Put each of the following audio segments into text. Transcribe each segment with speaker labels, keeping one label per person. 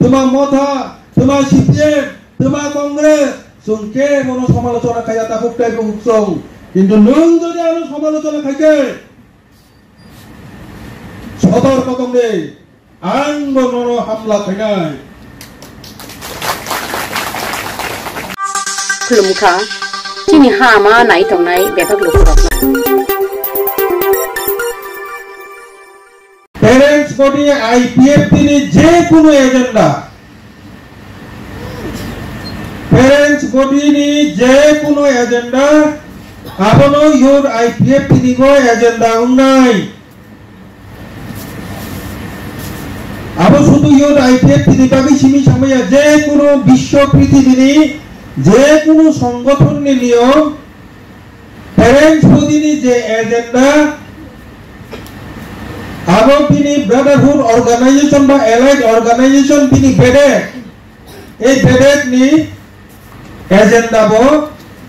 Speaker 1: তোমার মথা তোমার সিপিএম তোমার কংগ্রেস সঙ্গে মনো সমালোচনা খাইয়া তা হুকটাই হুকসং কিন্তু নং যদি আরো সমালোচনা খাইকে সতর্ক কমরে আঙ্গ নর হামলা খাইনাই
Speaker 2: खुलुमखा जोंनि हामा नायथंनाय बेफोर लुफुरावना
Speaker 1: पेरेंट्स बडी आईपीएफ তিনি যে কোনো এজেন্ডা पेरेंट्स बडी নি যে কোনো এজেন্ডা আপনো ইউর আইপিএফ তিনি গো এজেন্ডা নাই আবো শুধু ইউর আইপিএফ তিনি বাকি সিমি সাময়া যে কোনো বিশ্ব পৃথিবীনি যে কোনো সংগঠন নিলিও পেরেন্টস বডিনি যে এজেন্ডা আবো তিনি ব্রাদারহুড অর্গানাইজেশন বা এলাইড অর্গানাইজেশন তিনি বেডে এই বেডেট নি এজেন্ডা বো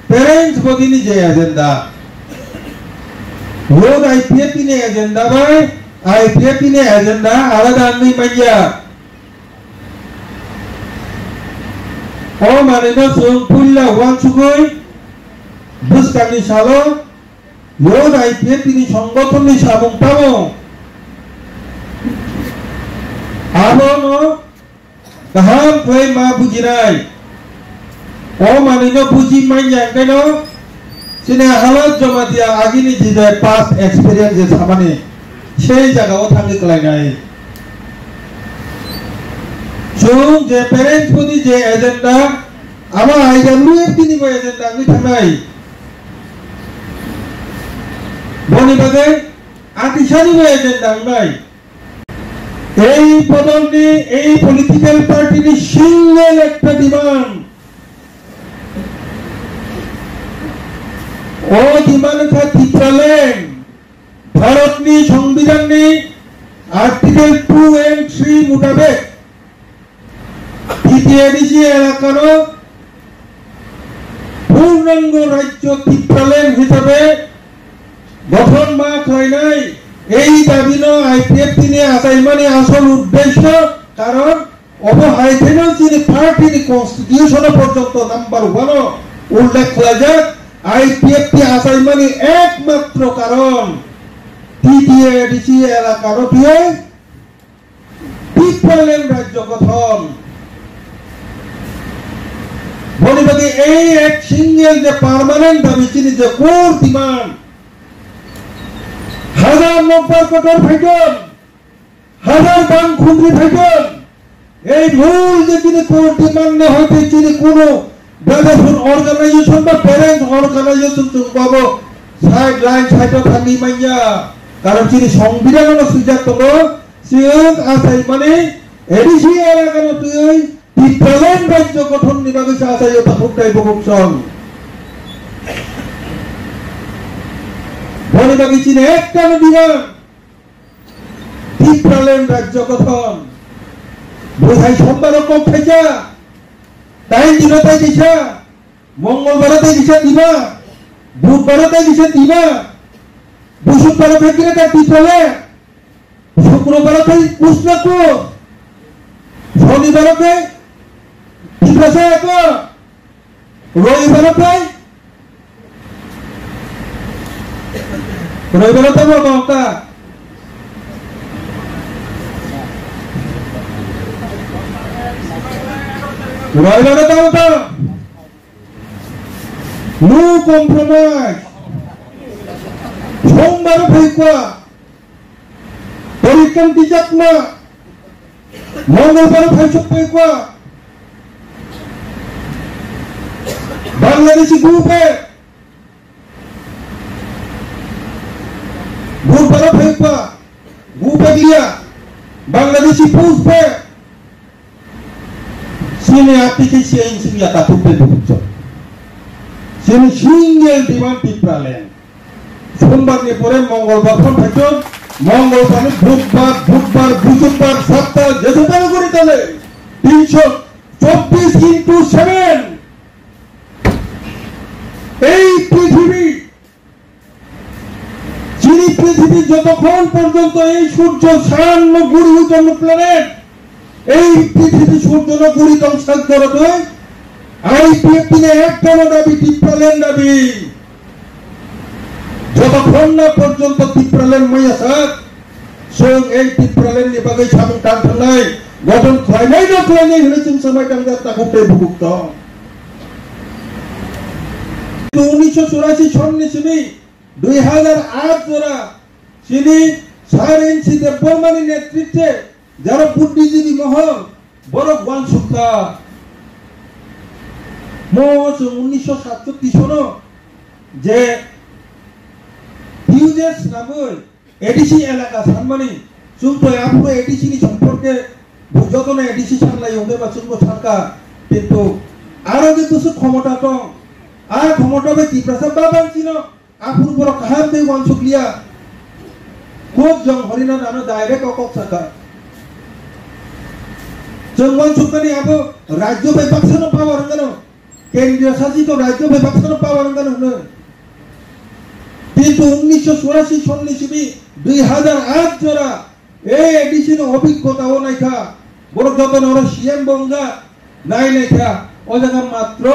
Speaker 1: পেরেন্টস বডিনি যে এজেন্ডা রোড আইপিএফ তিনি এজেন্ডা বাই আইপিএফ তিনি এজেন্ডা আলাদা আননি মাইয়া ও মানেনা जों पुल्ला वान सुगै बुस्कानि सालो रोड आईपीएफ नि संगठननि साबुंतामो आबोनो गाहाम फै मा बुजिनाय ও मानेना बुजि माइया केनो सिने हालत जमा दिया आगिनि जिदे पास्ट एक्सपीरियंस जे सामाने সেই জায়গাও থাকি কলাইনাই जों जे पेरेंट्स बडी जे एजेंडा आमा आईडब्ल्यूएफ তিনি গো এজেন্ডা আমি থানাই বনি বাগে আতিশানি গো এজেন্ডা নাই এই পদলনি এই পলিটিক্যাল পার্টিনি সিঙ্গেল একটা ডিমান্ড ও ডিমান্ড থা তিপ্রালেন ভারতনি সংবিধাননি আর্টিকেল 2 and 3 মোতাবেক টিটিএডিসি এলাকার পূর্ণাঙ্গ রাজ্য তিপ্রালেন হিসাবে গঠন মা হয় নাই এই দাবি ন আইপিএফ তিনি আসাইমানি আসল উদ্দেশ্য কারণ অবহাইথেন যিনি পার্টিনি কনস্টিটিউশন পর্যন্ত নাম্বার 1 উল্লেখ করা যায় আইপিএফ টি আসাইমানি একমাত্র কারণ টিটিএডিসি এলাকার দিয়ে তিপ্রালেন রাজ্য গঠন বলিবাদী এই এক সিঙ্গেল যে পার্মানেন্ট দাবি চিনি যে কোর ডিমান্ড হাজার নম্বর কঠোর ফাইটন হাজার বান খুন্দ্রি ফাইটন এই মূল যে তিনি কোর ডিমান্ড হইতে চিনি কোন ব্রাদারহুড অর্গানাইজেশন বা প্যারেন্ট অর্গানাইজেশন পাবো সাইড লাইন সাইডে থাকি মাইয়া কারণ চিনি সংবিধান সুজাত সিং আসাই মানে এডিসি এলাকার তুই তিপ্রালেন রাজ্য গঠন নিবাগে আসাইতা হুকটাই বহুসং বনিবাগে চিনে একটা দিবান তিপ্রালেন রাজ্য গঠন বোঝাই সোমবার কম খাইছা তাই দিনতাই দিছা মঙ্গলবারতে দিছা দিবা বুধবারতে দিছা দিবা বৃহস্পতিবার থেকে তা তিপ্রালে শুক্রবারতে পুষ্ণকো শনিবারতে তিপ্রাসে একো রবিবারতে মমতা রবিবারতে মমতা নো কম্প্রোমাইজ সোমবার ফেকুয়া পরীক্ষণ দিজাকমা মঙ্গলবার ফাইসব ফেকুয়া বাংলাদেশি গ্রুপে বুধবার ফেকুয়া গ্রুপে গিয়া বাংলাদেশি পুষ্পে সিনে আপনি সেই সিনিয়া তা ফুটে ঢুকছ সিনে সিঙ্গেল ডিমান্ড তিপ্রালেন সোমবার নিয়ে পরে মঙ্গলবার ফোন থাকছেন মঙ্গলবার বুধবার বৃহস্পতিবার সপ্তাহ যেটা করে তাহলে 324x7 এই পৃথিবী পৃথিবী যতক্ষণ পর্যন্ত এই সূর্য 96 জন্য প্ল্যানেট এই পৃথিবী সূর্য গুড়ি ধ্বংসাক করতে IPF একটা দাবি টিপ্রালেন দাবি যতক্ষণ না পর্যন্ত টিপ্রালেন মাইয়াসাক সং এই টিপ্রালেন ni bagai samung tan thanai গঠন খাইনাই না খাইনাই হয়েছেন সময় কাঙ্গা তাকুতে ভুক্ত 1984 সন্ন্যাসী 2008 জোড়া তিনি সারেন্সি দেববর্মানি নেতৃত্বে যারা বুদ্ধিজীবী মহল বড় ওয়ান সুখা মোচ 1967 সনে যে হিউজেস নামে এডিসি এলাকা সানমানি চুমতো আপুরো এডিসি নি সম্পর্কে যতনে এডিসি সামলাই হতে বা চুমতো সরকার কিন্তু আরো যে কিছু ক্ষমতা তো আর ক্ষমতা বে টিপ্রাসা বাবান চিনো আপুর বড় কাহাম দে ওয়ান সুকলিয়া খুব জং হরিনা নানো ডাইরেক্ট অকক সরকার জঙ্গল সুকানি আবো রাজ্য বিভাজন পাওয়ার কেন কেন্দ্রীয় শাসিত রাজ্য বিভাজন পাওয়ার কেন কিন্তু 1984 সন্ন্যাসী 2008 জোড়া এই এডিসির অভিজ্ঞতাও নাইখা বড় যতন ওরা সিএম বঙ্গা নাই নাইখা ও জায়গা মাত্র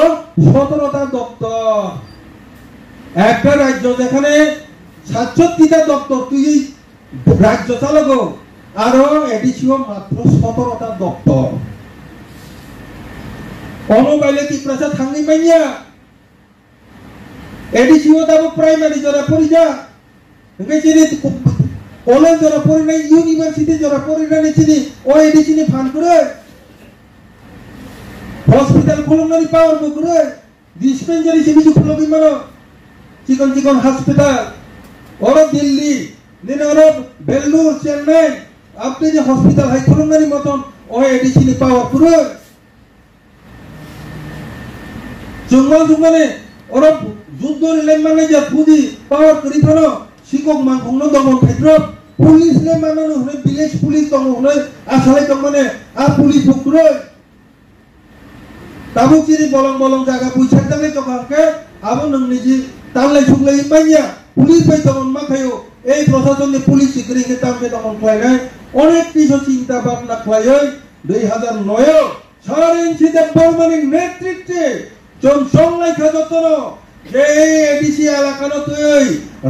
Speaker 1: 17টা দপ্তর একটা রাজ্য যেখানে 67টা দপ্তর তুই রাজ্য চালক আরো এডিসিও মাত্র 17টা দপ্তর অনবাইলে টিপ্রাসা থাঙ্গি মাইয়া এডিসিও দাবো প্রাইমারি জরা পরিজা একে চিনি কলেজ জরা পরি নাই ইউনিভার্সিটি জরা পরি নাই চিনি ও এডিসি নি ফান্ড করে হসপিটাল খুলনারি পাওয়ার করে ডিসপেন্সারি সিবিসি খুলবি মানো চিকন চিকন হসপিটাল ওরা দিল্লি নিনে ওরা বেঙ্গালুরু চেন্নাই আপনি যে হসপিটাল হাই খুলনারি মতন ও এডিসি নি পাওয়ার করে জঙ্গল জঙ্গলে ওরা যুদ্ধ রিলেন মানে যা পুঁজি পাওয়ার করি থানো শিকক মাংখংনো দমন ক্ষেত্র পুলিশ লে মানানো হনে ভিলেজ পুলিশ দম হনে আসলে দম মানে আ পুলিশ বকুরে তাবু চিনি বলং বলং জায়গা পয়সা দালে জকাকে আবো নংনি জি তালে সুগলাই মাইয়া পুলিশ বাই দমন মাখায়ো এই প্রশাসনে পুলিশ সিকরি কে তামে দমন খাইনাই অনেক কিছু চিন্তা ভাবনা খাইয় 2009 সারেন্সি দেববর্মানির নেতৃত্বে জনসংখ্যা যতন যে এডিসি এলাকানো তুই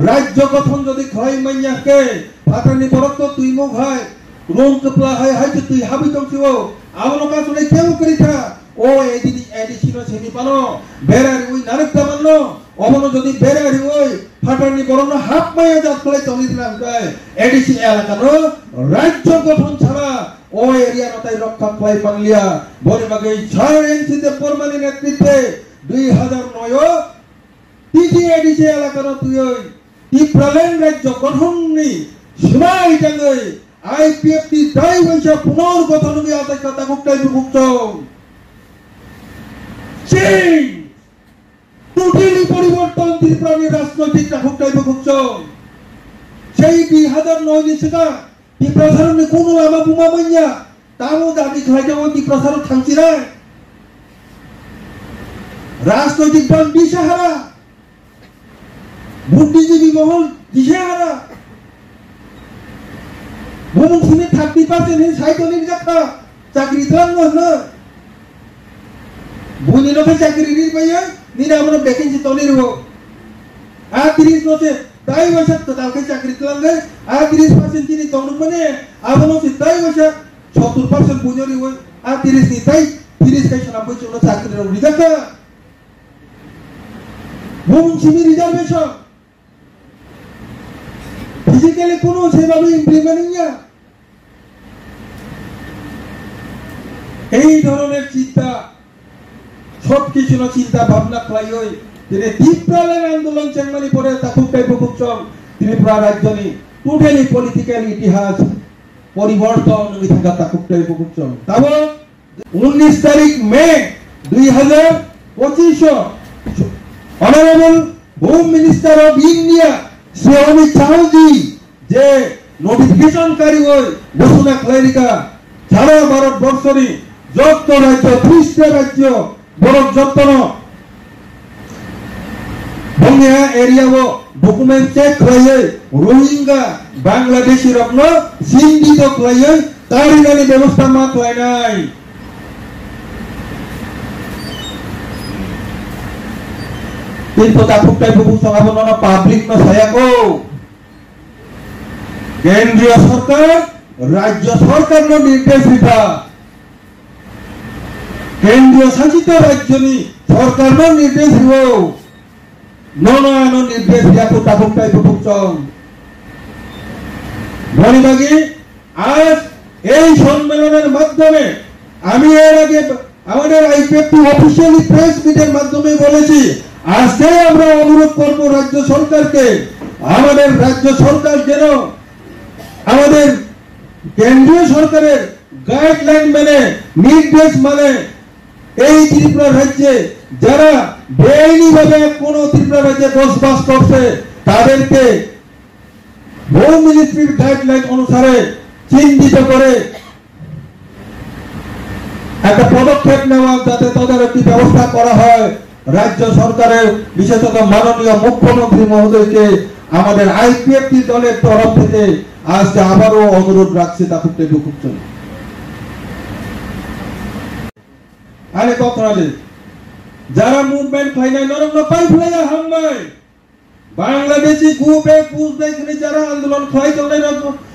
Speaker 1: রাজ্য গঠন যদি খাই মাইয়াকে ফাটানি বরত তুই মো খাই রোম কপলা হয় হাই তুই হাবি তংছিও আবলকা শুনে কেউ করিথা ও এডিসি নো সেমি পানো বেরারি ওই নারকটা মানলো অবনো যদি বেরারি ওই ফাটানি বরন হাফ মাইয়া জাত করে চলি দিলাম তাই এডিসি এলাকানো রাজ্য গঠন ছাড়া ও এরিয়া নতাই রক্ষা পাই পানলিয়া বলে বাগে 6 এনসিতে পরমানি নেতৃত্বে 2009 টিটি এডিসি এলাকার তুই টিপ্রালেন রাজ্য গঠন নি সীমাই টাঙ্গে IPF টি দাই বৈশা পুনর্গঠন নি আতা কথা গুপ্তাই মুক্ত সেই টোটালি পরিবর্তন ত্রিপুরানি রাজনৈতিক গুপ্তাই মুক্ত সেই 2009 নিছিনা টিপ্রাসারনি কোনো আমা বুমা মাইয়া তাও দাবি খাইজাও টিপ্রাসার থাংছি রে রাজনৈতিক দল দিশাহারা বুদ্ধিজীবী মহল দিশাহারা ভূমন শুনে 30% হিন সাইটনিক জাকা চাকরি তন্ন না বুনিরকে চাকরি নি পাইয়া নিরা আমরা ভ্যাকেন্সি তনিরব আর 30 নতে তাই বছর তো তাকে চাকরি তলঙ্গে আর 30% চিনি তনু মানে আবনো তাই বছর 70% বুঝরি হই আর 30 নি তাই 30 কাই 90 জন চাকরি রবি জাকা ভূমন শুনে রিজার্ভেশন ফিজিক্যালি কোনো সেভাবে ইমপ্লিমেন্ট নিয়া এই ধরনের চিন্তা সব কিছু না চিন্তা ভাবনা খাই হই তিনি টিপ্রালেন আন্দোলন চেংমানি পরে তাকুকাই বকুচং ত্রিপুরা রাজ্যনি টোটালি পলিটিক্যাল ইতিহাস পরিবর্তন হই থাকা তাকুকাই বকুচং তাও 19 তারিখ মে 2025 honourable home minister of India Shri Amit Shahji যে নোটিফিকেশনকারী হই ঘোষণা খাইরিকা সারা ভারতবর্ষনি যত রাজ্য 30টা রাজ্য বড় যত্ন বঙ্গিয়া এরিয়াও ডকুমেন্ট চেক খাইয়ে রোহিঙ্গা বাংলাদেশি রত্ন সিন্ডিত খাইয়ে কারিগরি ব্যবস্থা মাথায় নাই। কিন্তু তাকুটাই বহু সভাবনা পাবলিক না সায়াকো কেন্দ্রীয় সরকার রাজ্য সরকার নির্দেশ দিতা কেন্দ্রীয় শাসিত রাজ্য সরকার নির্দেশ দিব ননয়ন নির্দেশ দিয়াকো তাকুটাই বহু মণিবাগী আজ এই সম্মেলনের মাধ্যমে আমি এর আগে আমাদের আইপিএফটি অফিসিয়ালি প্রেস মিটের মাধ্যমে বলেছি, আজকে আমরা অনুরোধ করব রাজ্য সরকারকে, আমাদের রাজ্য সরকার যেন আমাদের কেন্দ্রীয় সরকারের গাইডলাইন মেনে নির্দেশ মানে এই ত্রিপুরা রাজ্যে যারা বেআইনিভাবে কোন ত্রিপুরা রাজ্যে বসবাস করছে তাদেরকে হোম মিনিস্ট্রির গাইডলাইন অনুসারে চিহ্নিত করে একটা পদক্ষেপ নেওয়া, যাতে তাদের একটি ব্যবস্থা করা হয়। রাজ্য সরকারের বিশেষত মাননীয় মুখ্যমন্ত্রী মহোদয়কে আমাদের আইপিএফটি দলের তরফ থেকে আজকে আবারও অনুরোধ রাখছি তাকুটে দুকুটন আরে কতরালে যারা মুভমেন্ট ফাইনাল নরম পাই ফেলা হামবাই বাংলাদেশি গ্রুপে পুজ দেখনি যারা আন্দোলন খাই চলে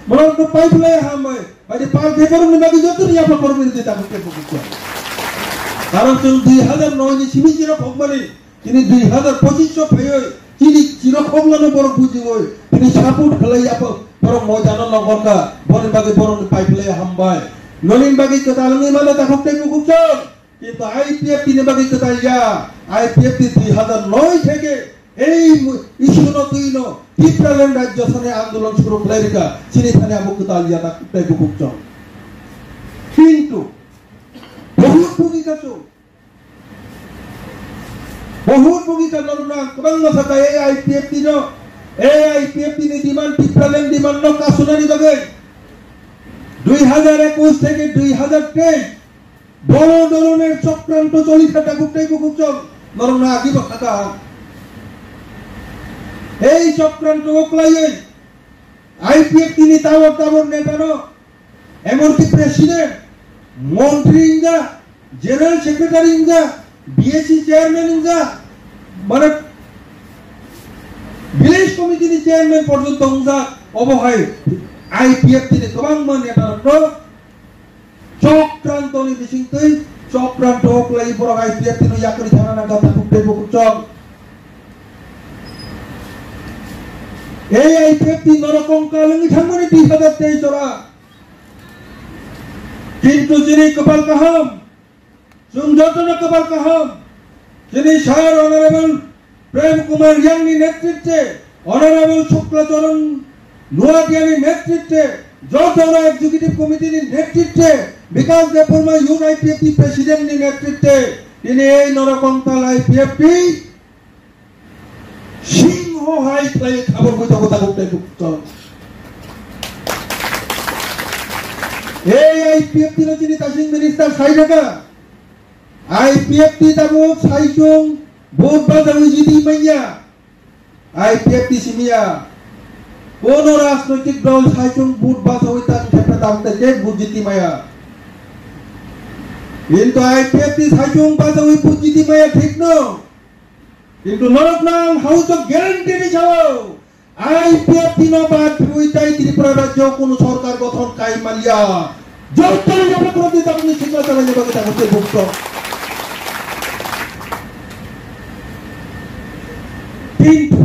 Speaker 1: নরম পাই ফেলা হামবাই আরে পাঁচ দেবরম নিবাগি যত নিয়া করবে দিতে তাকুটে দুকুটন কারণ তিনি 2009 নি সিমিজির ভগবানী তিনি 2025 ফেয় তিনি চিরখগলানো বড় বুঝি হই তিনি সাপুট ফেলাই বড় মজানো নগরকা বনের বাগে বড় পাইপলাই হামবাই নলিন বাগে কথা আলঙ্গি মানে তাকুটে দুকুটন কিন্তু আইপিএফ তিনি বাগে কথা ইয়া আইপিএফ 2009 থেকে এই ইস্যুনো তুইনো ত্রিপুরাল্যান্ড রাজ্য সনে আন্দোলন শুরু করেকা চিনি থানে আমুক তালিয়া তাকুটে দুকুটন কিন্তু बहुत भूमिका चो बहुत भूमिका लड़ना कबंग न सका AIPFT ने डिमांड टिप्रालैंड डिमांड नो का सुनानी बगे 2021 থেকে 2023 বড় ধরনের চক্রান্ত চলিছে তাকুটাই বুকুচক লড়না আদি বসাকা এই চক্রান্ত ওকলাইয়ে আইপিএফটি নি তাবর নেতানো এমনকি প্রেসিডেন্ট মন্ত্রী ইংজা জেনারেল সেক্রেটারি ইংজা বিএসসি চেয়ারম্যান ইংজা মানে ভিলেজ কমিটির চেয়ারম্যান পর্যন্ত ইংজা অবহাই আইপিএফটি নে গোবাং মান এটা চক্রান্ত নি বিসিংতই চক্রান্ত ওকলাই বড় আইপিএফটি নো ইয়াকরি থানা না কথা ফুটে বুকুচক এই আইপিএফটি নরকঙ্কালঙ্গি থামনি 2023 চরা কিন্তু যিনি কপাল কাহাম সুন্দরতন কপাল কাহাম যিনি স্যার অনারেবল প্রেম কুমার ইয়াংনি নেতৃত্বে অনারেবল শুক্লাচরণ নোয়াদিয়ানি নেতৃত্বে যতরা এক্সিকিউটিভ কমিটির নেতৃত্বে বিকাশ দেববর্মা ইউআইপিএফটি প্রেসিডেন্টের নেতৃত্বে তিনি এই নরকঙ্কাল আইপিএফটি সিংহ হাই প্লাই খবর কইতা কথা করতে আইপিএফটি নো চিনি তাসিং মিনিস্টার সাইডাকা আইপিএফটি তাবো সাইচং ভোট বাজাউই জিদি মাইয়া আইপিএফটি সিমিয়া কোন রাজনৈতিক দল সাইচং ভোট বাজাউই তার ক্ষেত্রে দামতে যে ভোট জিতি মায়া কিন্তু আইপিএফটি সাইচং বাজাউই ভোট জিতি মায়া ঠিক ন কিন্তু নরকনাং হাউস অফ গ্যারান্টি দিছাও আইপিএফটি নো বাদ উইতাই ত্রিপুরা রাজ্য কোন সরকার গঠন কাই মালিয়া যতই যাবে প্রতি আপনি শিক্ষা চালাতে পারে তা হতে ভুক্ত কিন্তু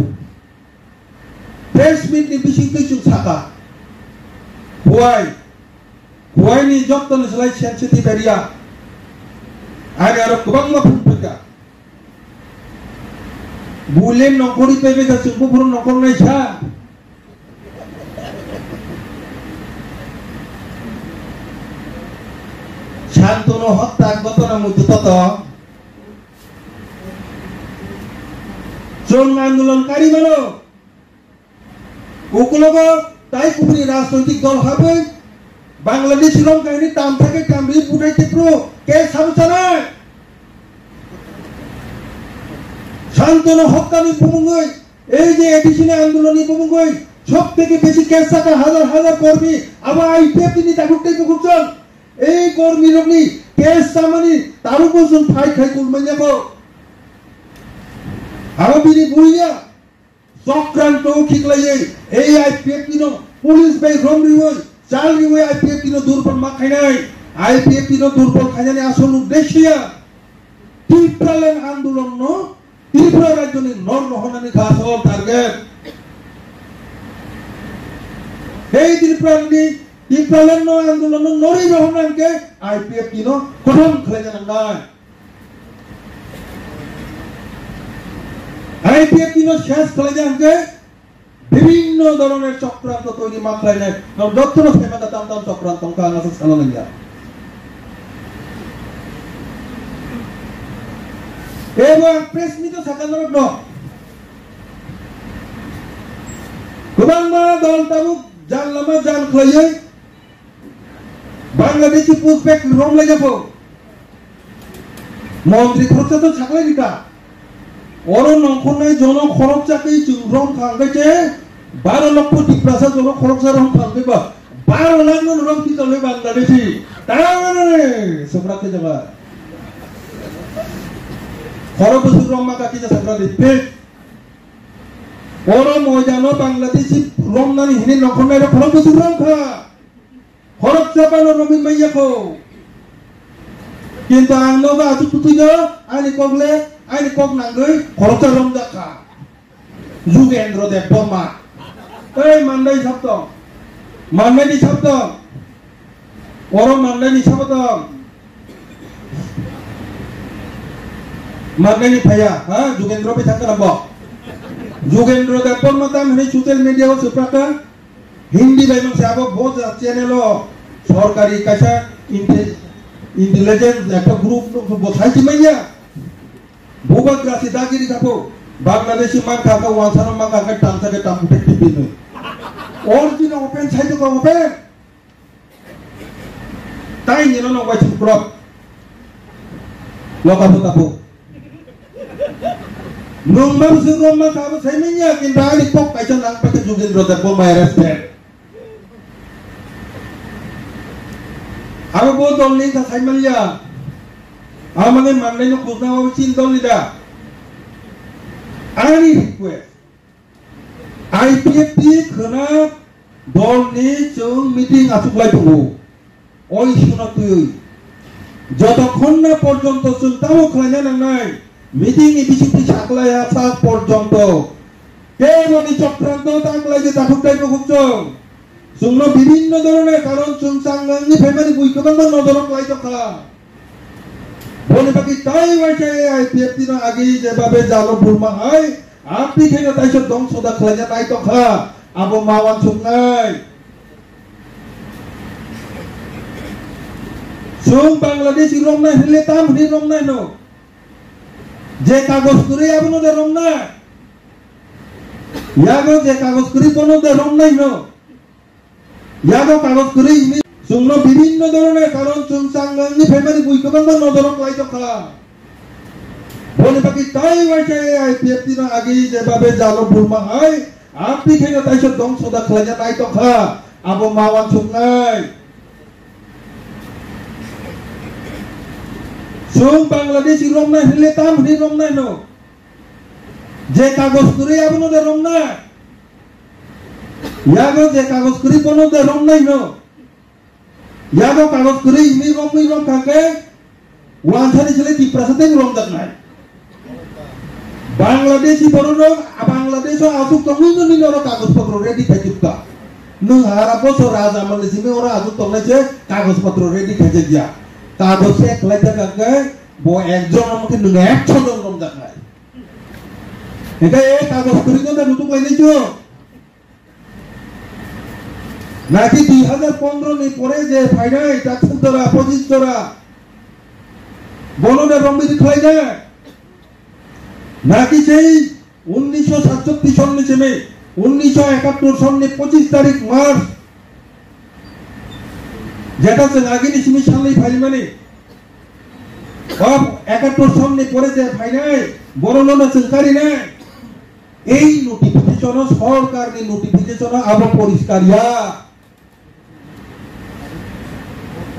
Speaker 1: প্রেস মিট নি বিশিষ্ট কিছু থাকা হোয়াই নি যত্ন সেলাই সেনসিটিভ এরিয়া আগে আর গোবাং ফুল ফেকা বুলেন নকরি পেবে গেছে পুরো নকর নাই ছা শান্তনু হত্যা ঘটনা মধ্যে তত চোন আন্দোলনকারী মানো ওগুলোগ তাই কুবরি রাজনৈতিক দল হবে বাংলাদেশ শ্রীলঙ্কানি টাম থেকে টামরি বুড়াইতে প্রো কে সামছানা শান্তনু হত্যানি প্রমুখ এই যে এডিশনে আন্দোলনী প্রমুখ সব থেকে বেশি কেস থাকা হাজার হাজার কর্মী আবার আইপিএফ তিনি তাকুটাই করছেন এই কর্মী রকনি কেস সামানি তারও বলছেন ফাই খাই করবেন যাবো আবার বিনি বুড়িয়া চক্রান্ত খিকলাই এই আইপিএফ কিনো পুলিশ বাই রম রিওই চাল রিওই আইপিএফ কিনো দুর্বল মা খাইনাই আইপিএফ কিনো দুর্বল খাইনানি আসল উদ্দেশ্যিয়া ত্রিপুরালেন আন্দোলন ত্রিপুরা রাজ্যনি নর নহনানি আসল টার্গেট এই ত্রিপুরালেন আন্দোলন নরি নহনানকে আইপিএফ কিনো কঠোর খাই জানাই আইপিএফ কিনো শেষ খাই জানকে বিভিন্ন ধরনের চক্রান্ত তৈরি মাত্রায় নেয় দত্তর ফেমাদা তাম তাম চক্রান্ত কানাসে সালানিয়া এবং প্রেস মিট সাকানোর ন গোবাং মা দল তাবুক জানলামা জান খাইয়ে বাংলাদেশি পুষবেক রমলাই যাব মন্ত্রী খরচা তো ছাকলাই নিকা অরো নখনাই জন খরচাকেই রং খাঙ্গাইছে 12 লক্ষ টিপ্রাসা জন খরচা রং খাঙ্গাইবা 12 লাখ জন রং কি চলে বাংলাদেশি তারে সবরাতে যাবা খরবসুর রম্মা কাকি যা সবরা দিতে অরো ময়দানো বাংলাদেশি রমনানি হিনি নখনাই খরবসুর রং খা খরচা পালো রমিন মাইয়াকো কিন্তু আনবা আতু তুতুইনো আনি কগলে আইনি কক নাঙ্গই খরচা রং জাকা যুগেন্দ্র দেব বর্মা এই মান্দাই শব্দ মান্দাইনি শব্দ ওরম মান্দাইনি শব্দ মান্দাইনি ভাইয়া হ্যাঁ যুগেন্দ্র পে থাকা নাম্ব যুগেন্দ্র দেব বর্মা তাম হেনি সোশ্যাল মিডিয়া ও সুপ্রাকা হিন্দি বাইমং সে আবো বহুত চ্যানেল সরকারি কাছা ইন্টেলিজেন্স একটা গ্রুপ বসাইছি মাইয়া ভূগোলগ্রাসী দাগিরি খাবো বাংলাদেশি মান খাকা ওয়ানসানো মান খাকা টামসাকে টামুটে টিপিনো অরিজিনাল ওপেন সাইতো কো ওপেন তাই নিনো ন ওয়াইছ ক্রপ লোকাবো তাবো নংবাবু সুরম্মা খাবো সাইমিয়া কিন বাড়ি কক কাইছা নাং পাকে যুগেন্দ্র দেব মাইরাসপেন আরো বল দলনি তা সাইমালিয়া আমাদের মানলাইনো খুঁজনা হবে চিন্তা লিদা আনি রিকোয়েস্ট আইপিএফ খনা দলনি চং মিটিং আসুকলাই দো ওই শুনা তুই যতক্ষণ না পর্যন্ত চিন্তাও খাইনা নাই মিটিং ই বিশুদ্ধি সাকলাই আসা পর্যন্ত কেবলই চক্রান্ত তাকলাই যে তাকুটাই খুঁজছং সুন্ন বিভিন্ন ধরনের কারণ চুংসাংগাংনি ফেমারি বুইকবাং নজরক লাই তখা বলে বাকি তাই ওইছে আইপিএফ দিন আগে যেভাবে জালো ভুলমা হয় আপনি খেলে তাইছো ধ্বংস দা খাইনা নাই তখা আবো মাওয়ান সুংনাই সুং বাংলাদেশ রমনাই হলে তাম হলি রমনাই নো যে কাগজ করে আবনো দে রমনাই ইয়াগো যে কাগজ করে কোনো দে রমনাই নো ইয়াগো কাগজ করে ইমি সুংনো বিভিন্ন ধরনের কারণ চুংসাংগাংনি ফেমারি বুইকবাং নজরক লাই তখা বলে বাকি তাই ওইছে আইপিএফ দিন আগে যেভাবে জালো ভুলমা হয় আপনি খেলে তাইছো ধ্বংস দা খাইনা নাই তখা আবো মাওয়ান সুংনাই সুং বাংলাদেশ রমনাই হলে তাম হলি রমনাই নো যে কাগজ করে আবনো দে রমনাই ইয়াগো যে কাগজ করে কোনো দে রমনাই নো ইয়াগো কাগজ করে ইমি রম কাকে ওয়ানসানি ছেলে টিপ্রাসাতে রমজান নাই বাংলাদেশি বড় বাংলাদেশ আসুক তখন নিল কাগজপত্র রেডি খাইছিকা নং হারা বছর রাজ আমলে সিমে ওরা আসুক তংলাইছে কাগজপত্র রেডি খাইছে গিয়া কাগজ এক লাইটা কাকে বো একজন আমাকে নং 100 জন রমজান নাই এটা এই কাগজ করে তো নতুন লাইনাইছো নাকি 2015 নি পরে যে ফাইনাল ট্যাক্স ধরা পজিস ধরা বনদে রমবিদি খাই না নাকি সেই 1967 সনে চেমে 1971 সনে 25 তারিখ মার্চ যেটা সে নাগিনি সিমি সালেই ফাইল মানে अब 71 সনে পরে যে ফাইনাল বড় লোনা সরকারি না এই নোটিফিকেশন সরকারনি নোটিফিকেশন আবো পরিষ্কার ইয়া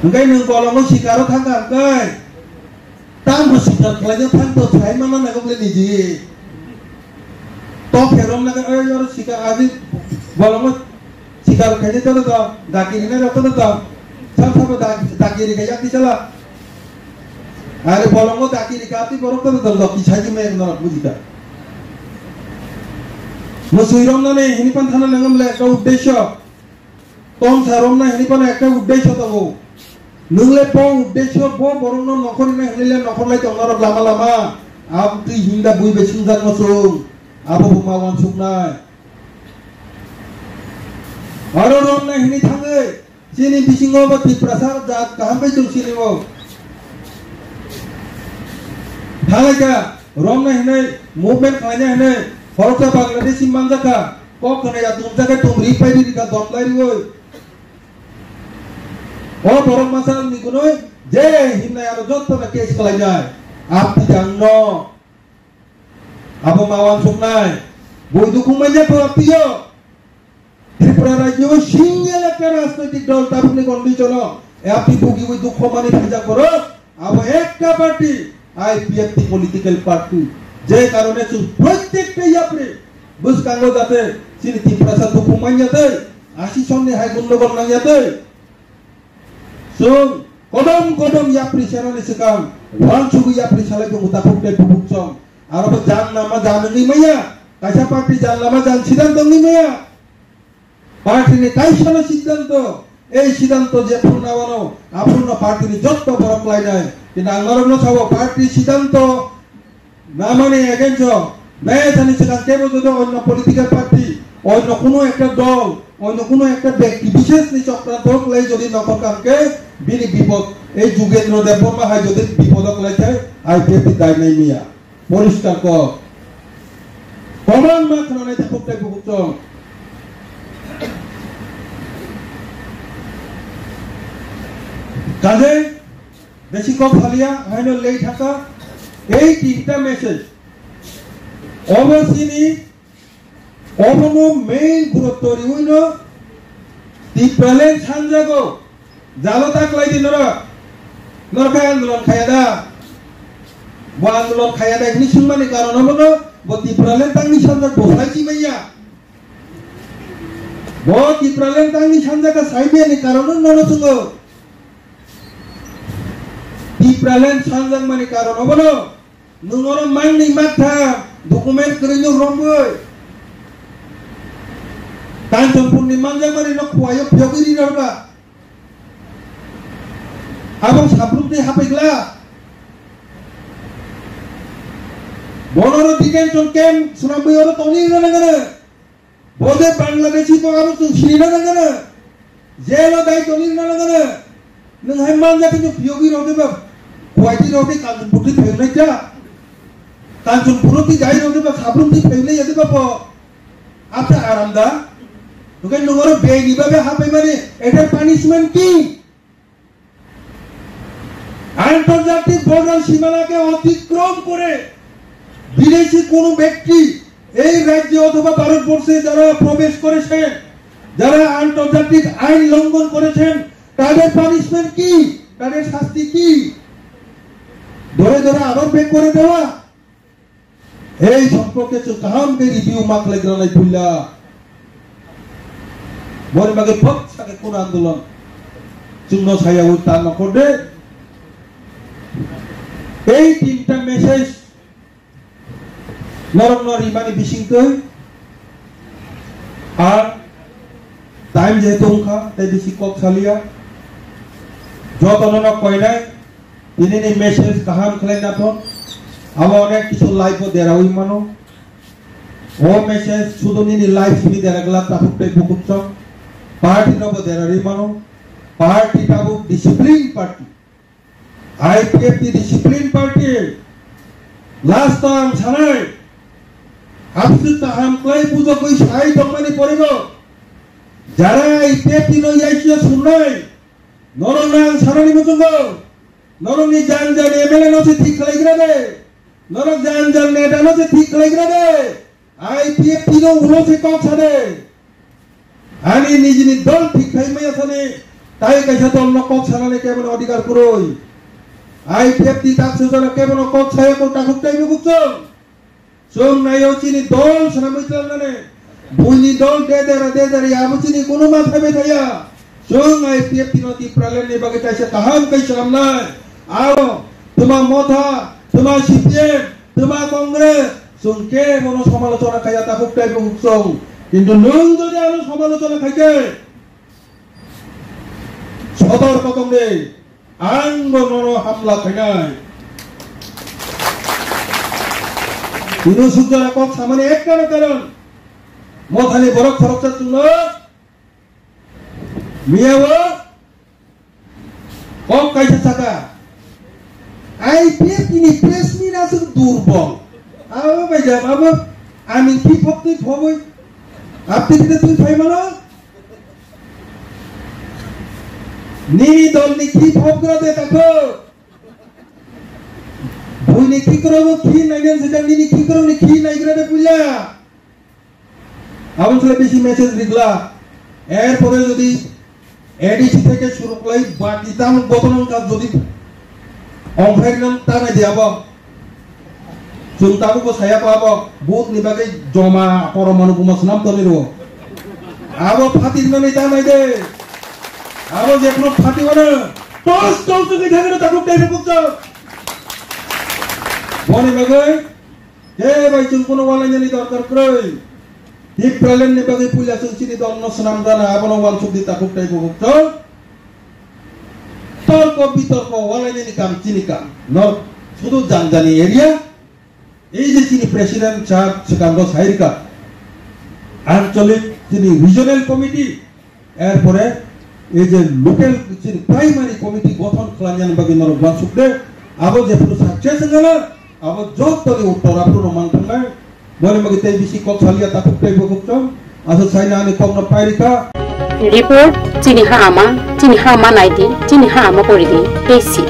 Speaker 1: Ngay nung bolong ko sikaro thangam kai tang ko sikar khlai thang to thai mana na ko le ni ji to pherom na ka yor sikar aji bolong ko sikar khai to to dakiri na to to sab sab dakiri kai yakti chala are bolong ko dakiri ka ti borok to to loki chai me na bujita musuirom na ne hini pan thana langam le ka uddesho tom sarom na hini pan ekta uddesho to go Nungle pong uddesho bo borong no nokori na hilile nokorlai to norok lama lama ab tu hinda bui besung jan mosung abo bumawan suknai aro rom na hini thange sini bisingo ba ti prasar jat kaham bai tung sini bo thalaka rom na hini movement khlanya hini Horoksa Bangladesh simbangaka kok khane ya tumjaka tumri pai di ka dotlai oi Oh borong masalah ni kuno je himna aro jotto na case kalai jai ap jangno abo mawan sumnai boi dukung manja po apio Tripura rajyo single একটা রাজনৈতিক দল তাপনি condition আপনি বুগি বই দুঃখ মানে ভেজা করো abo একটা পার্টি আইপিএফটি পলিটিক্যাল পার্টি যে কারণে প্রত্যেকটা ইয়াপরে বুঝ কাঙ্গো যাতে চিনি ত্রিপুরা সা দুঃখ মানজাতে আসি সন্নে হাই গন্ডগোল না যাতে So, kodom yapri channel sekam, wan sugu yapri salai ko mutafuk dai bubuk chom. Aro ba jan nama jan ni maya, kaisa party jan nama jan sidanto ni maya. Party ni kaisa na sidanto, ei sidanto je purnawano, apurna party ni jotto borok lai nai. Kinda angmarom no sabo party sidanto namane agencho, naya jani sekam kebo jodo onno political party, onno kuno ekta dol অন্য কোনো একটা ব্যক্তি বিশেষ নি চক্রান্ত হলে যদি নকল কামকে বিনি বিপদ এই যুগেন্দ্র দেববর্মা হয় যদি বিপদক লাইছে আইপিএফ দায় নাই মিয়া পরিষ্কার কর প্রমাণ মাত্র নাই থাকুকটাই বহুত কাজে বেশি কম ফালিয়া হয়ন লেই থাকা এই তিনটা মেসেজ অবশ্যই অবনো মেইন গুরুত্ব রিউইন দি প্যালেন সানজাগো জালো তাকলাই দি নরখায় আন্দোলন খায়াদা বো আন্দোলন খায়াদা এখানে শুনবানি কারণ হবনো বো দি প্যালেন তাংনি সানজাগ বসাইছি মাইয়া বো দি প্যালেন তাংনি সানজাগা সাইবিয়ানি কারণ নরসুগো di প্যালেন সানজাগ মানে কারণ হবনো নুঙ্গর মাংনি মাথা document করিনো রম্বই Tanjung Purniman mari no kuayo pyogiri narba abang sabrupni hapegla bonoro detention camp Surabaya oro toni nagana bode Bangladeshi po abang tu sirina nagana jelo dai toni nagana nang hemman ja kinyo pyogiri rote ba kuaiti rote Tanjung Purni phegle ja Tanjung Purni jai rote ba sabrupni phegle yadi ba po apta aramda Bukan nungoro begi babe hapai mane etar punishment ki আন্তর্জাতিক border সীমানাকে অতিক্রম করে বিদেশি কোন ব্যক্তি এই রাজ্যে অথবা ভারতবর্ষে যারা প্রবেশ করেছেন যারা আন্তর্জাতিক আইন লঙ্ঘন করেছেন তাদের পানিশমেন্ট কি তাদের শাস্তি কি ধরে ধরে আবার বেক করে দেওয়া এই সম্পর্কে কাহামকে রিভিউ মাক লাগরানাই বুল্লা বরবাগে পক্ষে কোন আন্দোলন চূর্ণ ছায়া উত্তান নকরে এই তিনটা মেসেজ নরম ইমানি বিশিংতে আর টাইম যেহেতু উঙ্খা তাই বেশি কক সালিয়া যতন কয়নাই তিনি এই মেসেজ কাহাম খেলাই নাথন আবার অনেক কিছু লাইফও দেরা ওই মানো ও মেসেজ শুধু নিনি লাইফ শুনি দেরা গেলা তাপুকটাই বুকুচ্ছ পার্টি নব দেরারি মানো পার্টি তাবুক discipline party IPF di disiplin party last time sanai absut taham klai pujo koi sai domani poribo jara IPF dino yaisya sunnai norong sarani mutungo norong ni jan MLA no se thik khalai grade norong jan neta no se thik khalai grade IPF tino ulo se kok sade. Ani nijini dol ঠিক খাই মাই আসনে তাই কাইসা দল ন cock ছানালে কেমন অধিকার করই IPF তি তাক সুজনা কেমন কক ছায়া কো টাকুক টাইবে কুচং সং নাইও চিনি দল ছানা মিতল নানে বুইনি দল দে আবু চিনি কোনো মাথা বে থাইয়া সং IPF তিনো তি প্রালেন নে বাগে কাইসা কাহাম কাইসাম না আও তোমা মথা তোমা সিপিএম তোমা কংগ্রেস সং কে মনো সমালোচনা খাইয়া টাকুক টাইবে কুচং কিন্তু নং যদি আরো সমালোচনা থাকে সতর্ক তোমরে আঙ্গ নর হামলা খাইনাই তিনো সূর্যরা কক সামনে এক কারণ মথানি বরক ফরকটা তুল মিয়াও কক কাইসা থাকা IPF ini presmi nasuk দুর্বল আও বাইজা বাবু আমি কি ফক্তি ফবই আপনি দিতে তুই ফাই মানো নিনি দল নি কি ফকরা দে দেখো ভুই নি কি করব কি নাইলেন সেটা নিনি কি করব নি কি নাই করে দে বুঝলা আবার চলে বেশি মেসেজ লিখলা এরপরে যদি এডিসি থেকে শুরু করাই বাকি দাম বদলন কাজ যদি অংফাইলাম তা নাই দিয়াব Suntaku saya apa but ni bagai joma poromaну kumas nam toniru. Abo fatin nani tanai de. Abo jepno fati wana. Tos tu kita kena takut dari bukta. Bone bagai. Bagai cungkono wala ni dorkar kroi. Di pralen ni bagai pula cungci di dalam senam dana. Abo no wan suk di takut dari bukta. Torko bitorko wala ni kam cini kam. No sudah janjani area. এই যে তিনি president চার সেকান্দ সাইরিকা আঞ্চলিক তিনি regional committee এরপরে এই যে local তিনি প্রাইমারি কমিটি গঠন খালানিয়ান বাকি নর বাসুকদে আবো যে পুরো সাকসেস গেল আবো জব তলে উত্তর আপুনো মানতলে বলে মগে তেই বিসি কক সালিয়া তাকুক টাই বকুকম আসো সাইনা আনি কম না পাইরিকা
Speaker 2: রিপোর্ট চিনি হামা নাইদি চিনি হামা পরিদি পেসি